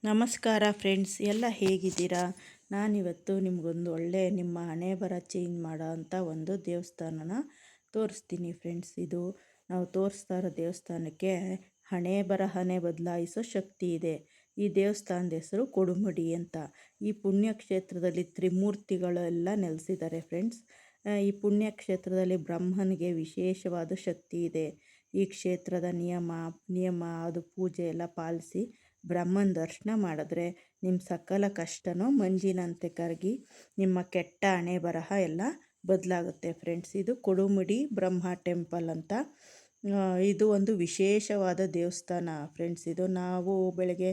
ನಮಸ್ಕಾರ ಫ್ರೆಂಡ್ಸ್, ಎಲ್ಲ ಹೇಗಿದ್ದೀರಾ? ನಾನಿವತ್ತು ನಿಮಗೊಂದು ಒಳ್ಳೆ ನಿಮ್ಮ ಹಣೆ ಬರ ಚೇಂಜ್ ಮಾಡೋ ಅಂಥ ಒಂದು ದೇವಸ್ಥಾನನ ತೋರಿಸ್ತೀನಿ ಫ್ರೆಂಡ್ಸ್. ಇದು ನಾವು ತೋರಿಸ್ತಾ ಇರೋ ದೇವಸ್ಥಾನಕ್ಕೆ ಹಣೆ ಬದಲಾಯಿಸೋ ಶಕ್ತಿ ಇದೆ. ಈ ದೇವಸ್ಥಾನದ ಹೆಸರು ಕೊಡುಮಡಿ ಅಂತ. ಈ ಪುಣ್ಯಕ್ಷೇತ್ರದಲ್ಲಿ ತ್ರಿಮೂರ್ತಿಗಳೆಲ್ಲ ನೆಲೆಸಿದ್ದಾರೆ ಫ್ರೆಂಡ್ಸ್. ಈ ಪುಣ್ಯಕ್ಷೇತ್ರದಲ್ಲಿ ಬ್ರಹ್ಮನಿಗೆ ವಿಶೇಷವಾದ ಶಕ್ತಿ ಇದೆ. ಈ ಕ್ಷೇತ್ರದ ನಿಯಮ ಅದು ಪೂಜೆ ಎಲ್ಲ ಪಾಲಿಸಿ ಬ್ರಹ್ಮನ ದರ್ಶನ ಮಾಡಿದ್ರೆ ನಿಮ್ಮ ಸಕಲ ಕಷ್ಟನೂ ಮಂಜಿನಂತೆ ಕರಗಿ ನಿಮ್ಮ ಕೆಟ್ಟ ಹಣೆ ಬರಹ ಎಲ್ಲ ಬದಲಾಗುತ್ತೆ ಫ್ರೆಂಡ್ಸ್. ಇದು ಕೊಡುಮಡಿ ಬ್ರಹ್ಮ ಟೆಂಪಲ್ ಅಂತ. ಇದು ಒಂದು ವಿಶೇಷವಾದ ದೇವಸ್ಥಾನ ಫ್ರೆಂಡ್ಸ್. ಇದು ನಾವು ಬೆಳಗ್ಗೆ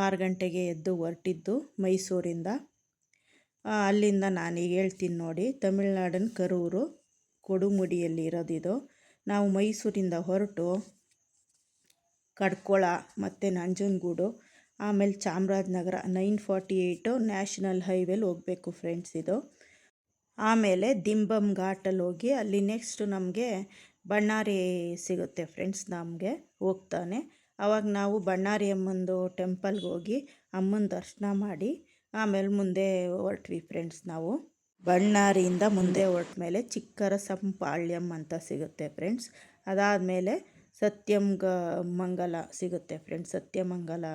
6 ಗಂಟೆಗೆ ಎದ್ದು ಹೊರಟಿದ್ದು ಮೈಸೂರಿಂದ. ಅಲ್ಲಿಂದ ನಾನೀಗ ಹೇಳ್ತೀನಿ ನೋಡಿ. ತಮಿಳ್ನಾಡಿನ ಕರೂರು ಕೊಡುಮುಡಿಯಲ್ಲಿ ಇರೋದಿದು. ನಾವು ಮೈಸೂರಿಂದ ಹೊರಟು ಕಡ್ಕೊಳ ಮತ್ತು ನಂಜನಗೂಡು, ಆಮೇಲೆ ಚಾಮರಾಜನಗರ 948 ನ್ಯಾಷನಲ್ ಹೈವೇಲಿ ಹೋಗಬೇಕು ಫ್ರೆಂಡ್ಸ್ ಇದು. ಆಮೇಲೆ ದಿಂಬಮ್ ಘಾಟಲ್ಲಿ ಹೋಗಿ ಅಲ್ಲಿ ನೆಕ್ಸ್ಟ್ ನಮಗೆ ಬಣ್ಣಾರಿ ಸಿಗುತ್ತೆ ಫ್ರೆಂಡ್ಸ್. ನಮಗೆ ಹೋಗ್ತಾನೆ ಆವಾಗ ನಾವು ಬಣ್ಣಾರಿ ಅಮ್ಮಂದು ಟೆಂಪಲ್ಗೆ ಹೋಗಿ ಅಮ್ಮನ ದರ್ಶನ ಮಾಡಿ ಆಮೇಲೆ ಮುಂದೆ ಹೊರಟ್ವಿ ಫ್ರೆಂಡ್ಸ್. ನಾವು ಬಣ್ಣಾರಿಯಿಂದ ಮುಂದೆ ಹೊರಟ ಮೇಲೆ ಚಿಕ್ಕರಸಂಪಾಳ್ಯಂ ಅಂತ ಸಿಗುತ್ತೆ ಫ್ರೆಂಡ್ಸ್. ಅದಾದಮೇಲೆ ಮಂಗಲ ಸಿಗುತ್ತೆ ಫ್ರೆಂಡ್ಸ್. ಸತ್ಯಮಂಗಲ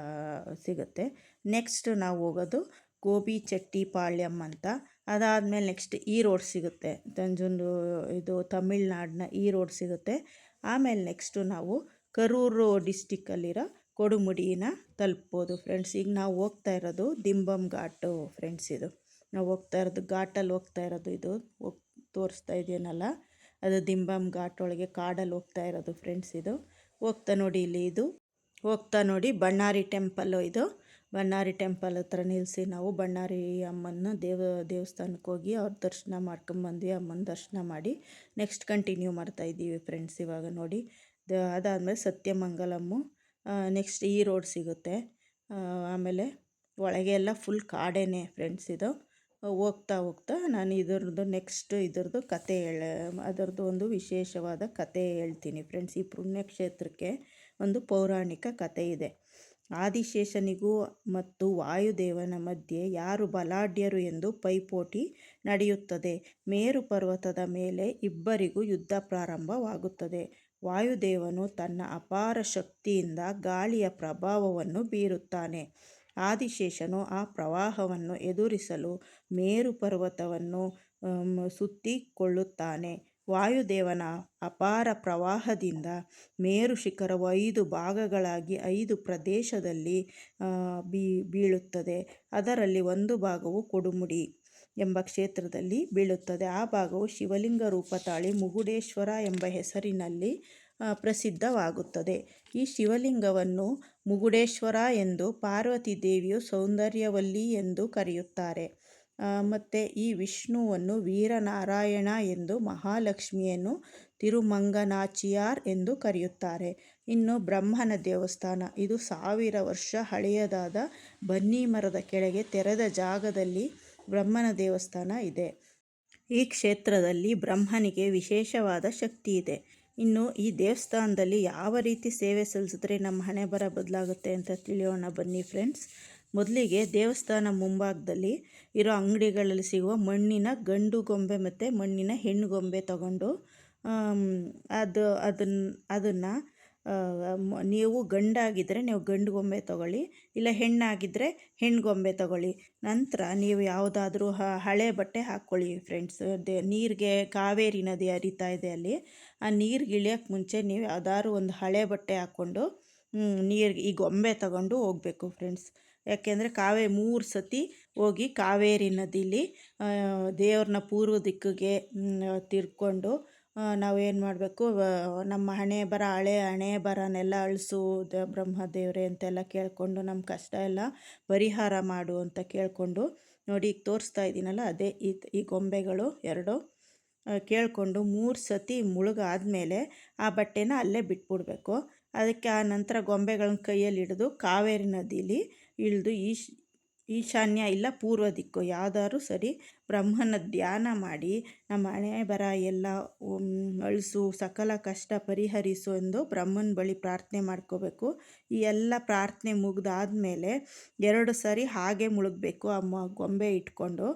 ಸಿಗುತ್ತೆ. ನೆಕ್ಸ್ಟ್ ನಾವು ಹೋಗೋದು ಗೋಬಿಚೆಟ್ಟಿಪಾಳ್ಯಂ ಅಂತ. ಅದಾದಮೇಲೆ ನೆಕ್ಸ್ಟ್ ಈ ರೋಡ್ ಸಿಗುತ್ತೆ. ಇದು ತಮಿಳ್ನಾಡಿನ ಈ ರೋಡ್ ಸಿಗುತ್ತೆ. ಆಮೇಲೆ ನೆಕ್ಸ್ಟು ನಾವು ಕರೂರು ಡಿಸ್ಟಿಕ್ಕಲ್ಲಿರೋ ಕೊಡುಮುಡಿನ ತಲುಪ್ಬೋದು ಫ್ರೆಂಡ್ಸ್. ಈಗ ನಾವು ಹೋಗ್ತಾ ಇರೋದು ದಿಂಬಮ್ ಘಾಟು ಫ್ರೆಂಡ್ಸ್. ಇದು ನಾವು ಹೋಗ್ತಾ ಇರೋದು ಘಾಟಲ್ಲಿ ಹೋಗ್ತಾ ಇರೋದು. ಇದು ತೋರಿಸ್ತಾ ಇದೆಯೇನಲ್ಲ, ಅದು ದಿಂಬಮ್ ಘಾಟ್ ಒಳಗೆ ಕಾಡಲ್ಲಿ ಹೋಗ್ತಾ ಇರೋದು ಫ್ರೆಂಡ್ಸ್. ಇದು ಹೋಗ್ತಾ ನೋಡಿ, ಇಲ್ಲಿ ಇದು ಹೋಗ್ತಾ ನೋಡಿ ಬಣ್ಣಾರಿ ಟೆಂಪಲ್ಲು. ಇದು ಬಣ್ಣಾರಿ ಟೆಂಪಲ್ ಹತ್ರ ನಿಲ್ಲಿಸಿ ನಾವು ಬಣ್ಣಾರಿ ಅಮ್ಮನ ದೇವಸ್ಥಾನಕ್ಕೆ ಹೋಗಿ ಅವ್ರ ದರ್ಶನ ಮಾಡ್ಕೊಂಬಂದ್ವಿ. ಅಮ್ಮನ ದರ್ಶನ ಮಾಡಿ ನೆಕ್ಸ್ಟ್ ಕಂಟಿನ್ಯೂ ಮಾಡ್ತಾಯಿದ್ದೀವಿ ಫ್ರೆಂಡ್ಸ್. ಇವಾಗ ನೋಡಿ ಅದಾದಮೇಲೆ ಸತ್ಯಮಂಗಲಮ್ಮು, ನೆಕ್ಸ್ಟ್ ಈ ರೋಡ್ ಸಿಗುತ್ತೆ. ಆಮೇಲೆ ಒಳಗೆ ಎಲ್ಲ ಫುಲ್ ಕಾಡೇನೆ ಫ್ರೆಂಡ್ಸ್. ಇದು ಹೋಗ್ತಾ ಹೋಗ್ತಾ ನಾನು ಇದರದ್ದು ಕತೆ ಅದರದ್ದು ಒಂದು ವಿಶೇಷವಾದ ಕತೆ ಹೇಳ್ತೀನಿ ಫ್ರೆಂಡ್ಸ್. ಈ ಪುಣ್ಯಕ್ಷೇತ್ರಕ್ಕೆ ಒಂದು ಪೌರಾಣಿಕ ಕತೆ ಇದೆ. ಆದಿಶೇಷನಿಗೂ ಮತ್ತು ವಾಯುದೇವನ ಮಧ್ಯೆ ಯಾರು ಬಲಾಢ್ಯರು ಎಂದು ಪೈಪೋಟಿ ನಡೆಯುತ್ತದೆ. ಮೇರು ಪರ್ವತದ ಮೇಲೆ ಇಬ್ಬರಿಗೂ ಯುದ್ಧ ಪ್ರಾರಂಭವಾಗುತ್ತದೆ. ವಾಯುದೇವನು ತನ್ನ ಅಪಾರ ಶಕ್ತಿಯಿಂದ ಗಾಳಿಯ ಪ್ರಭಾವವನ್ನು ಬೀರುತ್ತಾನೆ. ಆದಿಶೇಷನು ಆ ಪ್ರವಾಹವನ್ನು ಎದುರಿಸಲು ಮೇರು ಪರ್ವತವನ್ನು ಸುತ್ತಿಕೊಳ್ಳುತ್ತಾನೆ. ವಾಯುದೇವನ ಅಪಾರ ಪ್ರವಾಹದಿಂದ ಮೇರು ಶಿಖರವು 5 ಭಾಗಗಳಾಗಿ 5 ಪ್ರದೇಶದಲ್ಲಿ ಬೀಳುತ್ತದೆ. ಅದರಲ್ಲಿ ಒಂದು ಭಾಗವು ಕೊಡುಮುಡಿ ಎಂಬ ಕ್ಷೇತ್ರದಲ್ಲಿ ಬೀಳುತ್ತದೆ. ಆ ಭಾಗವು ಶಿವಲಿಂಗ ರೂಪ ತಾಳಿ ಮುಗುಡೇಶ್ವರ ಎಂಬ ಹೆಸರಿನಲ್ಲಿ ಪ್ರಸಿದ್ಧವಾಗುತ್ತದೆ. ಈ ಶಿವಲಿಂಗವನ್ನು ಮುಗುಡೇಶ್ವರ ಎಂದು, ಪಾರ್ವತಿ ದೇವಿಯು ಸೌಂದರ್ಯವಲ್ಲಿ ಎಂದು ಕರೆಯುತ್ತಾರೆ. ಮತ್ತು ಈ ವಿಷ್ಣುವನ್ನು ವೀರನಾರಾಯಣ ಎಂದು, ಮಹಾಲಕ್ಷ್ಮಿಯನ್ನು ತಿರುಮಂಗನಾಚಿಯಾರ್ ಎಂದು ಕರೆಯುತ್ತಾರೆ. ಇನ್ನು ಬ್ರಹ್ಮನ ದೇವಸ್ಥಾನ. ಇದು 1000 ವರ್ಷ ಹಳೆಯದಾದ ಬನ್ನಿ ಮರದ ಕೆಳಗೆ ತೆರೆದ ಜಾಗದಲ್ಲಿ ಬ್ರಹ್ಮನ ದೇವಸ್ಥಾನ ಇದೆ. ಈ ಕ್ಷೇತ್ರದಲ್ಲಿ ಬ್ರಹ್ಮನಿಗೆ ವಿಶೇಷವಾದ ಶಕ್ತಿ ಇದೆ. ಇನ್ನು ಈ ದೇವಸ್ಥಾನದಲ್ಲಿ ಯಾವ ರೀತಿ ಸೇವೆ ಸಲ್ಲಿಸಿದ್ರೆ ನಮ್ಮ ಹಣೆ ಬರ ಬದಲಾಗುತ್ತೆ ಅಂತ ತಿಳಿಯೋಣ ಬನ್ನಿ ಫ್ರೆಂಡ್ಸ್. ಮೊದಲಿಗೆ ದೇವಸ್ಥಾನ ಮುಂಭಾಗದಲ್ಲಿ ಇರೋ ಅಂಗಡಿಗಳಲ್ಲಿ ಸಿಗುವ ಮಣ್ಣಿನ ಗಂಡು ಗೊಂಬೆ ಮತ್ತು ಮಣ್ಣಿನ ಹೆಣ್ಣು ಗೊಂಬೆ ತಗೊಂಡು ಅದನ್ನು ನೀವು ಗಂಡಾಗಿದ್ದರೆ ನೀವು ಗಂಡು ಗೊಂಬೆ ತಗೊಳ್ಳಿ, ಇಲ್ಲ ಹೆಣ್ಣಾಗಿದ್ದರೆ ಹೆಣ್ಣು ಗೊಂಬೆ ತಗೊಳ್ಳಿ. ನಂತರ ನೀವು ಯಾವುದಾದ್ರೂ ಹಳೆ ಬಟ್ಟೆ ಹಾಕ್ಕೊಳ್ಳಿ ಫ್ರೆಂಡ್ಸ್. ನೀರಿಗೆ ಕಾವೇರಿ ನದಿ ಹರಿತಾ ಇದೆ ಅಲ್ಲಿ. ಆ ನೀರಿಗೆ ಇಳಿಯೋಕ್ಕೆ ಮುಂಚೆ ನೀವು ಯಾವುದಾದ್ರು ಒಂದು ಹಳೆ ಬಟ್ಟೆ ಹಾಕ್ಕೊಂಡು ನೀರಿಗೆ ಈ ಗೊಂಬೆ ತಗೊಂಡು ಹೋಗಬೇಕು ಫ್ರೆಂಡ್ಸ್. ಯಾಕೆಂದರೆ 3 ಸತಿ ಹೋಗಿ ಕಾವೇರಿ ನದಿಲಿ ದೇವ್ರನ್ನ ಪೂರ್ವ ದಿಕ್ಕಿಗೆ ತಿರ್ಕೊಂಡು ನಾವೇನು ಮಾಡಬೇಕು, ನಮ್ಮ ಹಳೆ ಹಣೆ ಬರನೆಲ್ಲ ಅಳಿಸು ಬ್ರಹ್ಮದೇವರೇ ಅಂತೆಲ್ಲ ಕೇಳಿಕೊಂಡು ನಮ್ಮ ಕಷ್ಟ ಎಲ್ಲ ಪರಿಹಾರ ಮಾಡು ಅಂತ ಕೇಳಿಕೊಂಡು ನೋಡಿ ಈಗ ತೋರಿಸ್ತಾ ಇದ್ದೀನಲ್ಲ, ಅದೇ ಈ ಗೊಂಬೆಗಳು 2 ಕೇಳಿಕೊಂಡು 3 ಸತಿ ಮುಳುಗಾದ್ಮೇಲೆ ಆ ಬಟ್ಟೆನ ಅಲ್ಲೇ ಬಿಟ್ಬಿಡ್ಬೇಕು. ಅದಕ್ಕೆ ಆ ನಂತರ ಗೊಂಬೆಗಳನ್ನ ಕೈಯಲ್ಲಿ ಹಿಡಿದು ಕಾವೇರಿ ನದಿಲಿ ಇಳಿದು ಈಶಾನ್ಯ ಇಲ್ಲ ಪೂರ್ವ ದಿಕ್ಕು ಯಾವುದಾದ್ರೂ ಸರಿ ಬ್ರಹ್ಮನ ಧ್ಯಾನ ಮಾಡಿ ನಮ್ಮ ಹಣೆ ಬರ ಎಲ್ಲ ಅಳಿಸು, ಸಕಲ ಕಷ್ಟ ಪರಿಹರಿಸು ಎಂದು ಬ್ರಹ್ಮನ ಬಳಿ ಪ್ರಾರ್ಥನೆ ಮಾಡ್ಕೋಬೇಕು. ಈ ಎಲ್ಲ ಪ್ರಾರ್ಥನೆ ಮುಗಿದಾದ್ಮೇಲೆ 2 ಸರಿ ಹಾಗೆ ಮುಳುಗಬೇಕು. ಗೊಂಬೆ ಇಟ್ಕೊಂಡು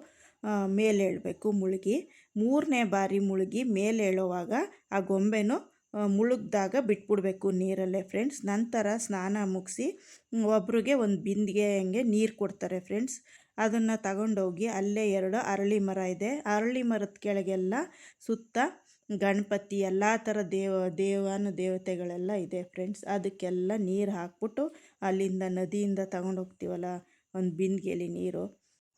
ಮೇಲೇಳಬೇಕು ಮುಳುಗಿ. 3ನೇ ಬಾರಿ ಮುಳುಗಿ ಮೇಲೇಳುವಾಗ ಆ ಗೊಂಬೆನೂ ಮುಳುಗ್ದಾಗ ಬಿಟ್ಬಿಡ್ಬೇಕು ನೀರಲ್ಲೇ ಫ್ರೆಂಡ್ಸ್. ನಂತರ ಸ್ನಾನ ಮುಗಿಸಿ ಒಬ್ರಿಗೆ ಒಂದು ಬಿಂದಿಗೆ ಹಂಗೆ ನೀರು ಕೊಡ್ತಾರೆ ಫ್ರೆಂಡ್ಸ್. ಅದನ್ನು ತಗೊಂಡೋಗಿ ಅಲ್ಲೇ 2 ಅರಳಿ ಮರ ಇದೆ. ಅರಳಿ ಮರದ ಕೆಳಗೆಲ್ಲ ಸುತ್ತ ಗಣಪತಿ ಎಲ್ಲ ಥರ ದೇವತೆಗಳೆಲ್ಲ ಇದೆ ಫ್ರೆಂಡ್ಸ್. ಅದಕ್ಕೆಲ್ಲ ನೀರು ಹಾಕ್ಬಿಟ್ಟು ಅಲ್ಲಿಂದ ನದಿಯಿಂದ ತಗೊಂಡೋಗ್ತೀವಲ್ಲ ಒಂದು ಬಿಂದಿಗೆಯಲ್ಲಿ ನೀರು,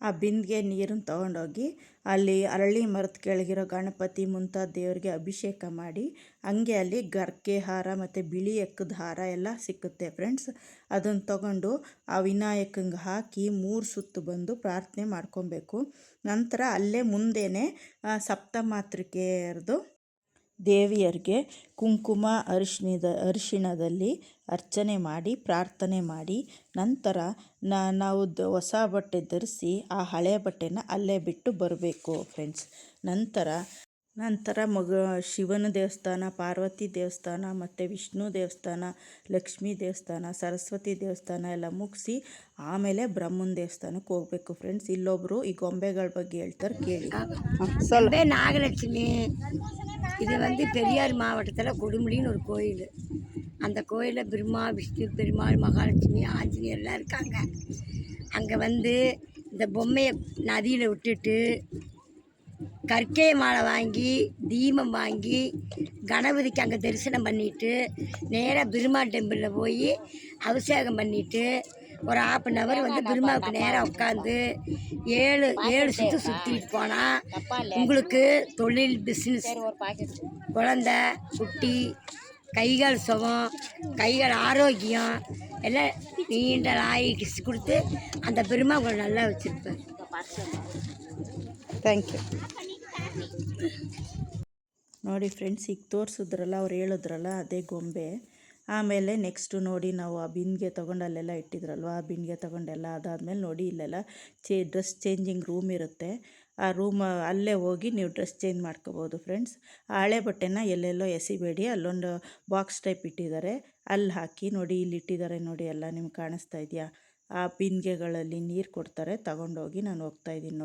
ಆ ಬಿಂದಿಗೆ ನೀರನ್ನು ತೊಗೊಂಡೋಗಿ ಅಲ್ಲಿ ಅರಳಿ ಮರದ ಕೆಳಗಿರೋ ಗಣಪತಿ ಮುಂತಾದ ದೇವರಿಗೆ ಅಭಿಷೇಕ ಮಾಡಿ, ಹಂಗೆ ಅಲ್ಲಿ ಗರ್ಕೆ ಹಾರ ಮತ್ತು ಬಿಳಿ ಎಕ್ಕದ ಹಾರ ಎಲ್ಲ ಸಿಕ್ಕುತ್ತೆ ಫ್ರೆಂಡ್ಸ್. ಅದನ್ನು ತಗೊಂಡು ಆ ವಿನಾಯಕಂಗೆ ಹಾಕಿ 3 ಸುತ್ತು ಬಂದು ಪ್ರಾರ್ಥನೆ ಮಾಡ್ಕೊಬೇಕು. ನಂತರ ಅಲ್ಲೇ ಮುಂದೆಯೇ ಸಪ್ತಮಾತೃಕೆಯರದು ದೇವಿಯರಿಗೆ ಕುಂಕುಮ ಅರಿಶಿಣದಲ್ಲಿ ಅರ್ಚನೆ ಮಾಡಿ ಪ್ರಾರ್ಥನೆ ಮಾಡಿ, ನಂತರ ನಾವು ಹೊಸ ಬಟ್ಟೆ ಧರಿಸಿ ಆ ಹಳೆ ಬಟ್ಟೆನ ಅಲ್ಲೇ ಬಿಟ್ಟು ಬರಬೇಕು ಫ್ರೆಂಡ್ಸ್. ನಂತರ ಶಿವನ ದೇವಸ್ಥಾನ, ಪಾರ್ವತಿ ದೇವಸ್ಥಾನ ಮತ್ತು ವಿಷ್ಣು ದೇವಸ್ಥಾನ, ಲಕ್ಷ್ಮೀ ದೇವಸ್ಥಾನ, ಸರಸ್ವತಿ ದೇವಸ್ಥಾನ ಎಲ್ಲ ಮುಗಿಸಿ ಆಮೇಲೆ ಬ್ರಹ್ಮನ ದೇವಸ್ಥಾನಕ್ಕೆ ಹೋಗಬೇಕು ಫ್ರೆಂಡ್ಸ್. ಇಲ್ಲೊಬ್ಬರು ಈ ಗೊಂಬೆಗಳ ಬಗ್ಗೆ ಹೇಳ್ತಾರೆ, ಕೇಳಿ. நாகலட்சுமி இது பெரியார் மாவட்டத்தில் கொடுமுடின்னு ஒரு கோயில். அந்த கோயிலில் பிரம்மா, விஷ்ணு, பெருமாள், மகாலட்சுமி, ஆஞ்சநேயர் எல்லாம் இருக்காங்க. அங்கே இந்த பொம்மையை நதியில் விட்டுட்டு கற்கை மாலை வாங்கி தீபம் வாங்கி கணபதிக்கு அங்கே தரிசனம் பண்ணிவிட்டு நேராக பிரம்மா டெம்பிளில் போய் அபிஷேகம் பண்ணிவிட்டு ஒரு 1/2 பிரம்மாவுக்கு நேராக உட்காந்து 7 சுற்று சுற்றிட்டு போனால் உங்களுக்கு தொழில், பிஸ்னஸ், குழந்தை, குட்டி, கைகால் சுகம், கைகால் ஆரோக்கியம் எல்லாம் நீண்ட ஆயுசு கொடுத்து அந்த பிரம்மா உங்களை நல்லா வச்சுருப்பார். Thank you. ನೋಡಿ ಫ್ರೆಂಡ್ಸ್, ಈಗ ತೋರಿಸಿದ್ರಲ್ಲ, ಅವ್ರು ಹೇಳಿದ್ರಲ್ಲ ಅದೇ ಗೊಂಬೆ. ಆಮೇಲೆ ನೆಕ್ಸ್ಟು ನೋಡಿ, ನಾವು ಆ ಬಿಂದಿಗೆ ತೊಗೊಂಡು ಅಲ್ಲೆಲ್ಲ ಇಟ್ಟಿದ್ರಲ್ವ, ಆ ಬಿಂದಿಗೆ ತೊಗೊಂಡೆಲ್ಲ ಅದಾದಮೇಲೆ ನೋಡಿ ಇಲ್ಲೆಲ್ಲ ಡ್ರೆಸ್ ಚೇಂಜಿಂಗ್ ರೂಮ್ ಇರುತ್ತೆ. ಆ ರೂಮ್ ಅಲ್ಲೇ ಹೋಗಿ ನೀವು ಡ್ರೆಸ್ ಚೇಂಜ್ ಮಾಡ್ಕೋಬೋದು ಫ್ರೆಂಡ್ಸ್. ಆ ಹಳೆ ಬಟ್ಟೆನ ಎಲ್ಲೆಲ್ಲೋ ಎಸಿಬೇಡಿ, ಅಲ್ಲೊಂದು ಬಾಕ್ಸ್ ಟೈಪ್ ಇಟ್ಟಿದ್ದಾರೆ, ಅಲ್ಲಿ ಹಾಕಿ. ನೋಡಿ ಇಲ್ಲಿ ಇಟ್ಟಿದ್ದಾರೆ ನೋಡಿ, ಎಲ್ಲ ನಿಮ್ಗೆ ಕಾಣಿಸ್ತಾ ಇದೆಯಾ? ಆ ಬಿಂದಿಗೆಗಳಲ್ಲಿ ನೀರು ಕೊಡ್ತಾರೆ, ತಗೊಂಡೋಗಿ ನಾನು ಹೋಗ್ತಾಯಿದ್ದೀನಿ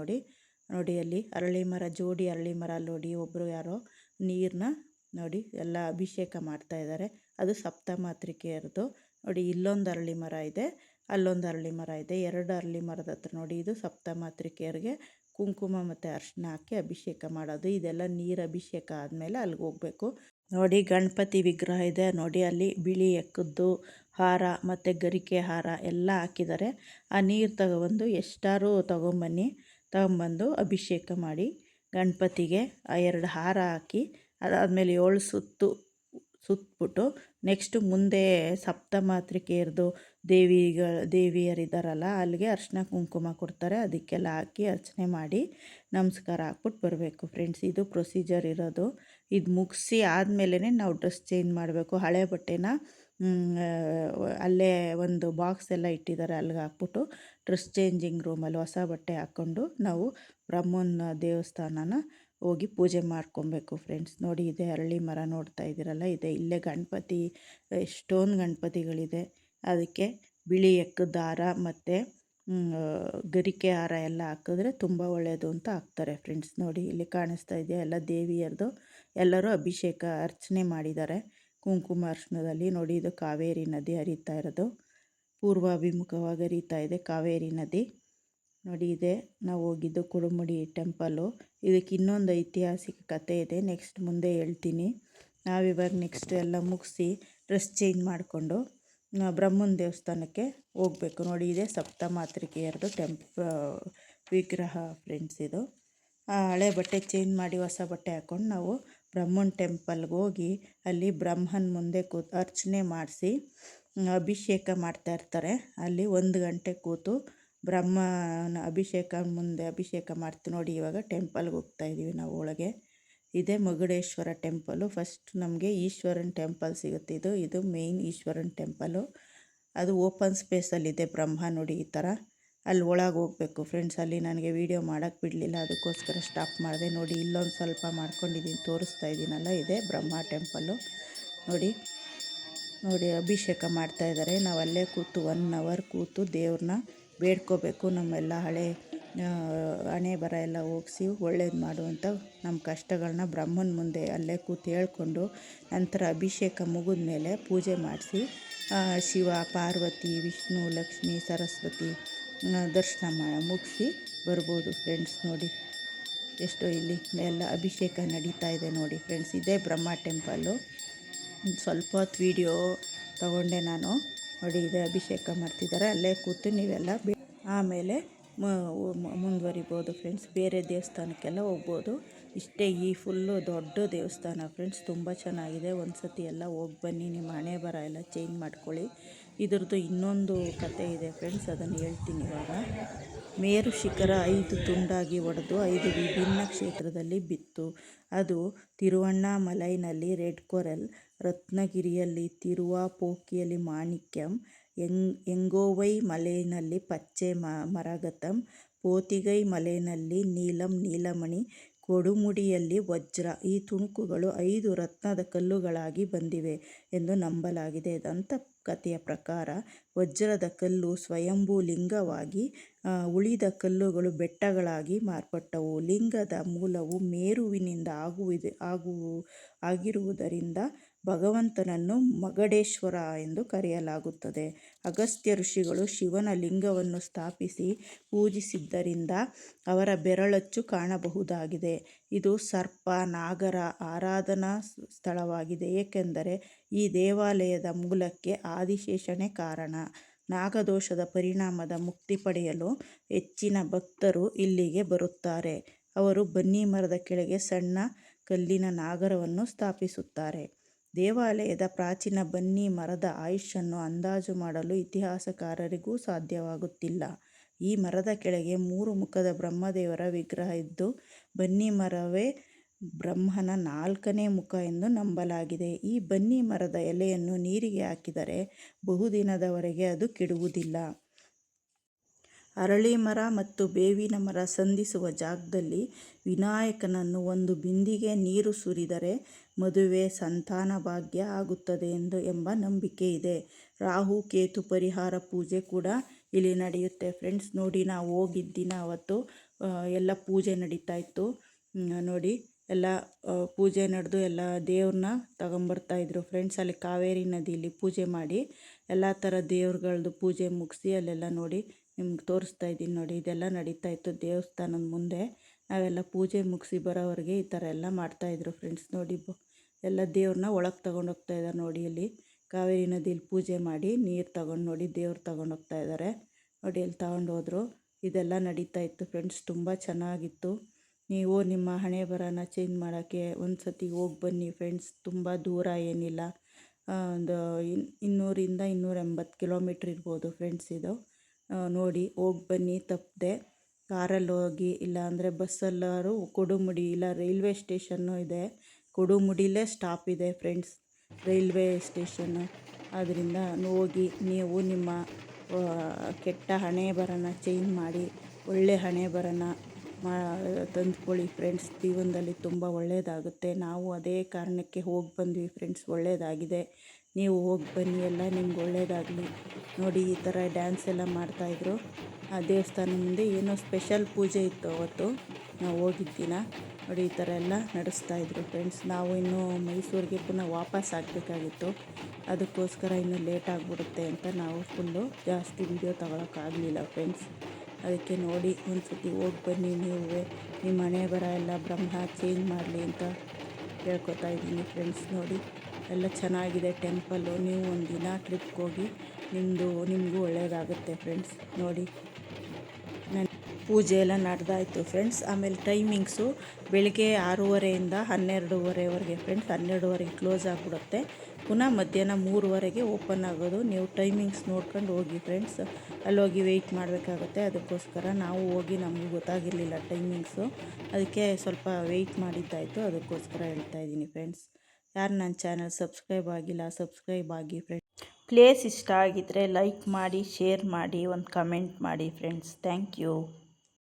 ನೋಡಿ ಅಲ್ಲಿ ಅರಳಿ ಮರ, ಜೋಡಿ ಅರಳಿ ಮರ ನೋಡಿ, ಒಬ್ಬರು ಯಾರೋ ನೀರನ್ನ ನೋಡಿ ಎಲ್ಲ ಅಭಿಷೇಕ ಮಾಡ್ತಾಯಿದ್ದಾರೆ. ಅದು ಸಪ್ತಮಾತೃಕೆಯರದು. ನೋಡಿ ಇಲ್ಲೊಂದು ಅರಳಿ ಮರ ಇದೆ, ಅಲ್ಲೊಂದು ಅರಳಿ ಮರ ಇದೆ, 2 ಅರಳಿ ಮರದ ಹತ್ರ ನೋಡಿ, ಇದು ಸಪ್ತಮಾತೃಕೆಯರಿಗೆ ಕುಂಕುಮ ಮತ್ತು ಅರಿಶಿನ ಹಾಕಿ ಅಭಿಷೇಕ ಮಾಡೋದು. ಇದೆಲ್ಲ ನೀರು ಅಭಿಷೇಕ ಆದಮೇಲೆ ಅಲ್ಲಿಗೆ ಹೋಗಬೇಕು. ನೋಡಿ ಗಣಪತಿ ವಿಗ್ರಹ ಇದೆ ನೋಡಿ, ಅಲ್ಲಿ ಬಿಳಿ ಎಕ್ಕದ್ದು ಹಾರ ಮತ್ತು ಗರಿಕೆ ಹಾರ ಎಲ್ಲ ಹಾಕಿದ್ದಾರೆ. ಆ ನೀರು ತಗೊಬಂದು ಎಷ್ಟಾರು ತಗೊಂಬಂದು ಅಭಿಷೇಕ ಮಾಡಿ ಗಣಪತಿಗೆ ಆ 2 ಹಾರ ಹಾಕಿ, ಅದಾದಮೇಲೆ 7 ಸುತ್ತಬಿಟ್ಟು ನೆಕ್ಸ್ಟು ಮುಂದೆ ಸಪ್ತಮಾತೃಕೆಯರದು ದೇವಿಯರಿದ್ದಾರಲ್ಲ, ಅಲ್ಲಿಗೆ ಅರಿಶಿನ ಕುಂಕುಮ ಕೊಡ್ತಾರೆ. ಅದಕ್ಕೆಲ್ಲ ಹಾಕಿ ಅರ್ಚನೆ ಮಾಡಿ ನಮಸ್ಕಾರ ಹಾಕ್ಬಿಟ್ಟು ಬರಬೇಕು ಫ್ರೆಂಡ್ಸ್. ಇದು ಪ್ರೊಸೀಜರ್ ಇರೋದು. ಇದು ಮುಗಿಸಿ ಆದಮೇಲೆ ನಾವು ಡ್ರೆಸ್ ಚೇಂಜ್ ಮಾಡಬೇಕು. ಹಳೆ ಬಟ್ಟೆನ ಅಲ್ಲೇ ಒಂದು ಬಾಕ್ಸ್ ಎಲ್ಲ ಇಟ್ಟಿದ್ದಾರೆ, ಅಲ್ಲಿಗೆ ಹಾಕ್ಬಿಟ್ಟು ಡ್ರೆಸ್ ಚೇಂಜಿಂಗ್ ರೂಮಲ್ಲಿ ಹೊಸ ಬಟ್ಟೆ ಹಾಕ್ಕೊಂಡು ನಾವು ಬ್ರಹ್ಮನ ದೇವಸ್ಥಾನನ ಹೋಗಿ ಪೂಜೆ ಮಾಡ್ಕೊಬೇಕು ಫ್ರೆಂಡ್ಸ್. ನೋಡಿ ಇದೆ ಅರಳಿ ಮರ ನೋಡ್ತಾ ಇದ್ದೀರಲ್ಲ, ಇದೆ ಇಲ್ಲೇ ಗಣಪತಿ, ಎಷ್ಟೊಂದು ಗಣಪತಿಗಳಿದೆ. ಅದಕ್ಕೆ ಬಿಳಿ ಎಕ್ಕದ ಹಾರ ಮತ್ತು ಗರಿಕೆ ಹಾರ ಎಲ್ಲ ಹಾಕಿದ್ರೆ ತುಂಬ ಒಳ್ಳೆಯದು ಅಂತ ಹಾಕ್ತಾರೆ ಫ್ರೆಂಡ್ಸ್. ನೋಡಿ ಇಲ್ಲಿ ಕಾಣಿಸ್ತಾ ಇದೆಯಾ, ಎಲ್ಲ ದೇವಿಯರದು ಎಲ್ಲರೂ ಅಭಿಷೇಕ ಅರ್ಚನೆ ಮಾಡಿದ್ದಾರೆ ಕುಂಕುಮ ಅರಿಶಿನದಲ್ಲಿ. ನೋಡಿ ಇದು ಕಾವೇರಿ ನದಿ ಹರಿತಾ ಇರೋದು, ಪೂರ್ವಾಭಿಮುಖವಾಗಿ ಹರಿತಾ ಇದೆ ಕಾವೇರಿ ನದಿ. ನೋಡಿ ಇದೆ ನಾವು ಹೋಗಿದ್ದು ಕುಡುಮುಡಿ ಟೆಂಪಲ್ಲು. ಇದಕ್ಕೆ ಇನ್ನೊಂದು ಐತಿಹಾಸಿಕ ಕಥೆ ಇದೆ, ನೆಕ್ಸ್ಟ್ ಮುಂದೆ ಹೇಳ್ತೀನಿ. ನಾವಿವಾಗ ನೆಕ್ಸ್ಟ್ ಎಲ್ಲ ಮುಗಿಸಿ ಡ್ರೆಸ್ ಚೇಂಜ್ ಮಾಡಿಕೊಂಡು ಬ್ರಹ್ಮನ ದೇವಸ್ಥಾನಕ್ಕೆ ಹೋಗಬೇಕು. ನೋಡಿ ಇದೆ ಸಪ್ತಮಾತೃಕೆಯರದು ವಿಗ್ರಹ ಫ್ರೆಂಡ್ಸ್. ಇದು ಹಳೆ ಬಟ್ಟೆ ಚೇಂಜ್ ಮಾಡಿ ಹೊಸ ಬಟ್ಟೆ ಹಾಕ್ಕೊಂಡು ನಾವು ಬ್ರಹ್ಮನ ಟೆಂಪಲ್ಗೆ ಹೋಗಿ ಅಲ್ಲಿ ಬ್ರಹ್ಮನ ಮುಂದೆ ಅರ್ಚನೆ ಮಾಡಿಸಿ ಅಭಿಷೇಕ ಮಾಡ್ತಾಯಿರ್ತಾರೆ. ಅಲ್ಲಿ 1 ಗಂಟೆ ಕೂತು ಬ್ರಹ್ಮನ ಅಭಿಷೇಕ ಮಾಡ್ತೀವಿ. ನೋಡಿ ಇವಾಗ ಟೆಂಪಲ್ಗೆ ಹೋಗ್ತಾಯಿದ್ದೀವಿ ನಾವು ಒಳಗೆ. ಇದೇ ಮಗುಡೇಶ್ವರ ಟೆಂಪಲು. ಫಸ್ಟ್ ನಮಗೆ ಈಶ್ವರನ ಟೆಂಪಲ್ ಸಿಗುತ್ತೆ. ಇದು ಮೇಯ್ನ್ ಈಶ್ವರನ ಟೆಂಪಲು. ಅದು ಓಪನ್ ಸ್ಪೇಸಲ್ಲಿದೆ ಬ್ರಹ್ಮ ನೋಡಿ ಈ ಥರ. ಅಲ್ಲಿ ಒಳಗೆ ಹೋಗಬೇಕು ಫ್ರೆಂಡ್ಸ್. ಅಲ್ಲಿ ನನಗೆ ವೀಡಿಯೋ ಮಾಡೋಕ್ಕೆ ಬಿಡಲಿಲ್ಲ, ಅದಕ್ಕೋಸ್ಕರ ಸ್ಟಾಪ್ ಮಾಡಿದೆ. ನೋಡಿ ಇಲ್ಲೊಂದು ಸ್ವಲ್ಪ ಮಾಡ್ಕೊಂಡಿದ್ದೀನಿ, ತೋರಿಸ್ತಾ ಇದ್ದೀನಲ್ಲ, ಇದೆ ಬ್ರಹ್ಮ ಟೆಂಪಲ್ಲು. ನೋಡಿ ನೋಡಿ ಅಭಿಷೇಕ ಮಾಡ್ತಾಯಿದ್ದಾರೆ. ನಾವು ಅಲ್ಲೇ ಕೂತು 1 ಅವರ್ ಕೂತು ದೇವ್ರನ್ನ ಬೇಡ್ಕೋಬೇಕು, ನಮ್ಮೆಲ್ಲ ಹಣೆ ಬರ ಎಲ್ಲ ಹೋಗಿಸಿ ಒಳ್ಳೇದು ಮಾಡುವಂಥ ನಮ್ಮ ಕಷ್ಟಗಳನ್ನ ಬ್ರಹ್ಮನ ಮುಂದೆ ಅಲ್ಲೇ ಕೂತು ಹೇಳ್ಕೊಂಡು, ನಂತರ ಅಭಿಷೇಕ ಮುಗಿದ ಮೇಲೆ ಪೂಜೆ ಮಾಡಿಸಿ ಶಿವ, ಪಾರ್ವತಿ, ವಿಷ್ಣು, ಲಕ್ಷ್ಮಿ, ಸರಸ್ವತಿ ದರ್ಶನ ಮುಗಿಸಿ ಬರ್ಬೋದು ಫ್ರೆಂಡ್ಸ್. ನೋಡಿ ಎಷ್ಟೋ ಇಲ್ಲಿ ಎಲ್ಲ ಅಭಿಷೇಕ ನಡೀತಾ ಇದೆ ನೋಡಿ ಫ್ರೆಂಡ್ಸ್. ಇದೇ ಬ್ರಹ್ಮ ಟೆಂಪಲ್ಲು. ಸ್ವಲ್ಪ ಹೊತ್ತು ವೀಡಿಯೋ ತಗೊಂಡೆ ನಾನು. ನೋಡಿ ಇದೇ ಅಭಿಷೇಕ ಮಾಡ್ತಿದ್ದಾರೆ, ಅಲ್ಲೇ ಕೂತು ನೀವೆಲ್ಲ ಆಮೇಲೆ ಮುಂದುವರಿಬೋದು ಫ್ರೆಂಡ್ಸ್. ಬೇರೆ ದೇವಸ್ಥಾನಕ್ಕೆಲ್ಲ ಹೋಗ್ಬೋದು. ಇಷ್ಟೇ ಈ ಫುಲ್ಲು ದೊಡ್ಡ ದೇವಸ್ಥಾನ ಫ್ರೆಂಡ್ಸ್, ತುಂಬ ಚೆನ್ನಾಗಿದೆ. ಒಂದು ಸತಿ ಎಲ್ಲ ಹೋಗಿ ಬನ್ನಿ, ನಿಮ್ಮ ಹಣೆ ಬರ ಎಲ್ಲ ಚೇಂಜ್ ಮಾಡ್ಕೊಳ್ಳಿ. ಇದ್ರದ್ದು ಇನ್ನೊಂದು ಕತೆ ಇದೆ ಫ್ರೆಂಡ್ಸ್, ಅದನ್ನು ಹೇಳ್ತೀನಿ ಇವಾಗ. ಮೇರು ಶಿಖರ 5 ತುಂಡಾಗಿ ಒಡೆದು 5 ವಿಭಿನ್ನ ಕ್ಷೇತ್ರದಲ್ಲಿ ಬಿತ್ತು. ಅದು ತಿರುವಣ್ಣಾಮಲೈನಲ್ಲಿ ರೆಡ್ ಕೊರಲ್, ರತ್ನಗಿರಿಯಲ್ಲಿ ತಿರುವಾಪೋಕಿಯಲ್ಲಿ ಮಾಣಿಕ್ಯಂ, ಎಂಗೋವೈ ಮಲೆಯಲ್ಲಿ ಪಚ್ಚೆ ಮರಗತಂ, ಪೋತಿಗೈ ಮಲೆಯಲ್ಲಿ ನೀಲಂ ನೀಲಮಣಿ, ಕೊಡುಮುಡಿಯಲ್ಲಿ ವಜ್ರ. ಈ ತುಣುಕುಗಳು 5 ರತ್ನದ ಕಲ್ಲುಗಳಾಗಿ ಬಂದಿವೆ ಎಂದು ನಂಬಲಾಗಿದೆ. ದಂತಕಥೆಯ ಪ್ರಕಾರ ವಜ್ರದ ಕಲ್ಲು ಸ್ವಯಂಭೂ ಲಿಂಗವಾಗಿ, ಉಳಿದ ಕಲ್ಲುಗಳು ಬೆಟ್ಟಗಳಾಗಿ ಮಾರ್ಪಟ್ಟವು. ಲಿಂಗದ ಮೂಲವು ಮೇರುವಿನಿಂದ ಆಗಿರುವುದರಿಂದ ಭಗವಂತನನ್ನು ಮಗಡೇಶ್ವರ ಎಂದು ಕರೆಯಲಾಗುತ್ತದೆ. ಅಗಸ್ತ್ಯ ಋಷಿಗಳು ಶಿವನ ಲಿಂಗವನ್ನು ಸ್ಥಾಪಿಸಿ ಪೂಜಿಸಿದ್ದರಿಂದ ಅವರ ಬೆರಳಚ್ಚು ಕಾಣಬಹುದಾಗಿದೆ. ಇದು ಸರ್ಪ, ನಾಗರ ಆರಾಧನಾ ಸ್ಥಳವಾಗಿದೆ, ಏಕೆಂದರೆ ಈ ದೇವಾಲಯದ ಮೂಲಕ್ಕೆ ಆದಿಶೇಷನೇ ಕಾರಣ. ನಾಗದೋಷದ ಪರಿಣಾಮದ ಮುಕ್ತಿ ಪಡೆಯಲು ಹೆಚ್ಚಿನ ಭಕ್ತರು ಇಲ್ಲಿಗೆ ಬರುತ್ತಾರೆ. ಅವರು ಬನ್ನಿ ಮರದ ಕೆಳಗೆ ಸಣ್ಣ ಕಲ್ಲಿನ ನಾಗರವನ್ನು ಸ್ಥಾಪಿಸುತ್ತಾರೆ. ದೇವಾಲಯದ ಪ್ರಾಚೀನ ಬನ್ನಿ ಮರದ ಆಯುಷ್ಯನ್ನು ಅಂದಾಜು ಮಾಡಲು ಇತಿಹಾಸಕಾರರಿಗೂ ಸಾಧ್ಯವಾಗುತ್ತಿಲ್ಲ. ಈ ಮರದ ಕೆಳಗೆ 3 ಮುಖದ ಬ್ರಹ್ಮದೇವರ ವಿಗ್ರಹ ಇದ್ದು, ಬನ್ನಿ ಮರವೇ ಬ್ರಹ್ಮನ 4ನೇ ಮುಖ ಎಂದು ನಂಬಲಾಗಿದೆ. ಈ ಬನ್ನಿ ಮರದ ಎಲೆಯನ್ನು ನೀರಿಗೆ ಹಾಕಿದರೆ ಬಹುದಿನದವರೆಗೆ ಅದು ಕೆಡುವುದಿಲ್ಲ. ಅರಳಿ ಮರ ಮತ್ತು ಬೇವಿನ ಮರ ಸಂಧಿಸುವ ಜಾಗದಲ್ಲಿ ವಿನಾಯಕನನ್ನು ಒಂದು ಬಿಂದಿಗೆ ನೀರು ಸುರಿದರೆ ಮದುವೆ, ಸಂತಾನ ಭಾಗ್ಯ ಆಗುತ್ತದೆ ಎಂಬ ನಂಬಿಕೆ ಇದೆ. ರಾಹು ಕೇತು ಪರಿಹಾರ ಪೂಜೆ ಕೂಡ ಇಲ್ಲಿ ನಡೆಯುತ್ತೆ ಫ್ರೆಂಡ್ಸ್. ನೋಡಿ ನಾವು ಹೋಗಿದ್ದ ದಿನ ಅವತ್ತು ಎಲ್ಲ ಪೂಜೆ ನಡೀತಾ ಇತ್ತು. ನೋಡಿ ಎಲ್ಲ ಪೂಜೆ ನಡೆದು ಎಲ್ಲ ದೇವ್ರನ್ನ ತಗೊಂಬರ್ತಾಯಿದ್ರು ಫ್ರೆಂಡ್ಸ್. ಅಲ್ಲಿ ಕಾವೇರಿ ನದಿಯಲ್ಲಿ ಪೂಜೆ ಮಾಡಿ ಎಲ್ಲ ಥರ ದೇವ್ರುಗಳದ್ದು ಪೂಜೆ ಮುಗಿಸಿ ಅಲ್ಲೆಲ್ಲ ನೋಡಿ ನಿಮ್ಗೆ ತೋರಿಸ್ತಾ ಇದ್ದೀನಿ. ನೋಡಿ ಇದೆಲ್ಲ ನಡೀತಾ ಇತ್ತು ದೇವಸ್ಥಾನದ ಮುಂದೆ. ನಾವೆಲ್ಲ ಪೂಜೆ ಮುಗಿಸಿ ಬರೋವರೆಗೆ ಈ ಥರ ಎಲ್ಲ ಮಾಡ್ತಾಯಿದ್ರು ಫ್ರೆಂಡ್ಸ್. ನೋಡಿ ಎಲ್ಲ ದೇವ್ರನ್ನ ಒಳಗೆ ತೊಗೊಂಡೋಗ್ತಾ ಇದ್ದಾರೆ. ನೋಡಿ ಅಲ್ಲಿ ಕಾವೇರಿ ನದಿಯಲ್ಲಿ ಪೂಜೆ ಮಾಡಿ ನೀರು ತಗೊಂಡು ನೋಡಿ ದೇವ್ರು ತೊಗೊಂಡೋಗ್ತಾ ಇದ್ದಾರೆ. ನೋಡಿ ಅಲ್ಲಿ ತಗೊಂಡೋದ್ರು. ಇದೆಲ್ಲ ನಡೀತಾ ಇತ್ತು ಫ್ರೆಂಡ್ಸ್, ತುಂಬ ಚೆನ್ನಾಗಿತ್ತು. ನೀವು ನಿಮ್ಮ ಹಣೆ ಬರನ ಚೇಂಜ್ ಮಾಡೋಕ್ಕೆ ಒಂದು ಸತಿ ಹೋಗಿ ಬನ್ನಿ ಫ್ರೆಂಡ್ಸ್. ತುಂಬ ದೂರ ಏನಿಲ್ಲ, ಒಂದು 200 280 ಕಿಲೋಮೀಟ್ರ್ ಇರ್ಬೋದು ಫ್ರೆಂಡ್ಸ್ ಇದು. ನೋಡಿ ಹೋಗಿ ಬನ್ನಿ ತಪ್ಪದೆ. ಕಾರಲ್ಲಿ ಹೋಗಿ, ಇಲ್ಲ ಅಂದರೆ ಬಸ್ಸಲ್ಲಾರು ಕೊಡುಮುಡಿ ಇಲ್ಲ ರೈಲ್ವೆ ಸ್ಟೇಷನ್ನು ಇದೆ. ಕೊಡುಮುಡಿಲೇ ಸ್ಟಾಪ್ ಇದೆ ಫ್ರೆಂಡ್ಸ್, ರೈಲ್ವೆ ಸ್ಟೇಷನ್ನು. ಆದ್ದರಿಂದ ಹೋಗಿ ನೀವು ನಿಮ್ಮ ಕೆಟ್ಟ ಹಣೆ ಬರನ ಚೇಂಜ್ ಮಾಡಿ ಒಳ್ಳೆ ಹಣೆ ಬರನ ತಂದುಕೊಳ್ಳಿ ಫ್ರೆಂಡ್ಸ್. ಜೀವನದಲ್ಲಿ ತುಂಬ ಒಳ್ಳೆಯದಾಗುತ್ತೆ. ನಾವು ಅದೇ ಕಾರಣಕ್ಕೆ ಹೋಗಿ ಬಂದ್ವಿ ಫ್ರೆಂಡ್ಸ್, ಒಳ್ಳೆಯದಾಗಿದೆ. ನೀವು ಹೋಗಿ ಬನ್ನಿ, ಎಲ್ಲ ನಿಮ್ಗೆ ಒಳ್ಳೆಯದಾಗಲಿ. ನೋಡಿ ಈ ಥರ ಡ್ಯಾನ್ಸ್ ಎಲ್ಲ ಮಾಡ್ತಾಯಿದ್ರು. ಆ ದೇವಸ್ಥಾನ ಮುಂದೆ ಏನೋ ಸ್ಪೆಷಲ್ ಪೂಜೆ ಇತ್ತು ಅವತ್ತು ನಾವು ಹೋಗಿದ್ದ ದಿನ. ನೋಡಿ ಈ ಥರ ಎಲ್ಲ ನಡೆಸ್ತಾಯಿದ್ರು ಫ್ರೆಂಡ್ಸ್. ನಾವು ಇನ್ನೂ ಮೈಸೂರಿಗೆ ಪುನಃ ವಾಪಸ್ ಆಗಬೇಕಾಗಿತ್ತು, ಅದಕ್ಕೋಸ್ಕರ ಇನ್ನೂ ಲೇಟ್ ಆಗಿಬಿಡುತ್ತೆ ಅಂತ ನಾವು ಫುಲ್ಲು ಜಾಸ್ತಿ ವೀಡಿಯೋ ತಗೊಳಕ್ಕಾಗಲಿಲ್ಲ ಫ್ರೆಂಡ್ಸ್. ಅದಕ್ಕೆ ನೋಡಿ ಒಂದು ಸತಿ ಹೋಗಿ ಬನ್ನಿ, ನೀವು ನಿಮ್ಮ ಹಣೆ ಬರ ಎಲ್ಲ ಬ್ರಹ್ಮ ಚೇಂಜ್ ಮಾಡಲಿ ಅಂತ ಹೇಳ್ಕೊತಾ ಇದ್ದೀನಿ ಫ್ರೆಂಡ್ಸ್. ನೋಡಿ ಎಲ್ಲ ಚೆನ್ನಾಗಿದೆ ಟೆಂಪಲ್ಲು. ನೀವು ಒಂದು ದಿನ ಟ್ರಿಪ್ಗೆ ಹೋಗಿ ನಿಮಗೂ ಒಳ್ಳೆಯದಾಗುತ್ತೆ ಫ್ರೆಂಡ್ಸ್. ನೋಡಿ ನನ್ನ ಪೂಜೆ ಎಲ್ಲ ನಡೆದಾಯಿತು ಫ್ರೆಂಡ್ಸ್. ಆಮೇಲೆ ಟೈಮಿಂಗ್ಸು ಬೆಳಗ್ಗೆ 6:30 12:30ವರೆಗೆ ಫ್ರೆಂಡ್ಸ್. 12:30ಗೆ ಕ್ಲೋಸ್ ಆಗಿಬಿಡುತ್ತೆ. ಪುನಃ ಮಧ್ಯಾಹ್ನ 3:00ವರೆಗೆ ಓಪನ್ ಆಗೋದು. ನೀವು ಟೈಮಿಂಗ್ಸ್ ನೋಡ್ಕೊಂಡು ಹೋಗಿ ಫ್ರೆಂಡ್ಸ್. ಅಲ್ಲೋಗಿ ವೆಯ್ಟ್ ಮಾಡಬೇಕಾಗುತ್ತೆ. ಅದಕ್ಕೋಸ್ಕರ ನಾವು ಹೋಗಿ ನಮಗೂ ಗೊತ್ತಾಗಿರಲಿಲ್ಲ ಟೈಮಿಂಗ್ಸು, ಅದಕ್ಕೆ ಸ್ವಲ್ಪ ವೆಯ್ಟ್ ಮಾಡಿದ್ದಾಯಿತು. ಅದಕ್ಕೋಸ್ಕರ ಹೇಳ್ತಾಯಿದ್ದೀನಿ ಫ್ರೆಂಡ್ಸ್. ಯಾರು ನನ್ನ ಚಾನಲ್ ಸಬ್ಸ್ಕ್ರೈಬ್ ಆಗಿಲ್ಲ ಸಬ್ಸ್ಕ್ರೈಬ್ ಆಗಿ ಫ್ರೆಂಡ್ಸ್. ಪ್ಲೇಸ್ ಇಷ್ಟ ಆಗಿದ್ದರೆ ಲೈಕ್ ಮಾಡಿ, ಶೇರ್ ಮಾಡಿ, ಒಂದು ಕಮೆಂಟ್ ಮಾಡಿ ಫ್ರೆಂಡ್ಸ್. Thank you.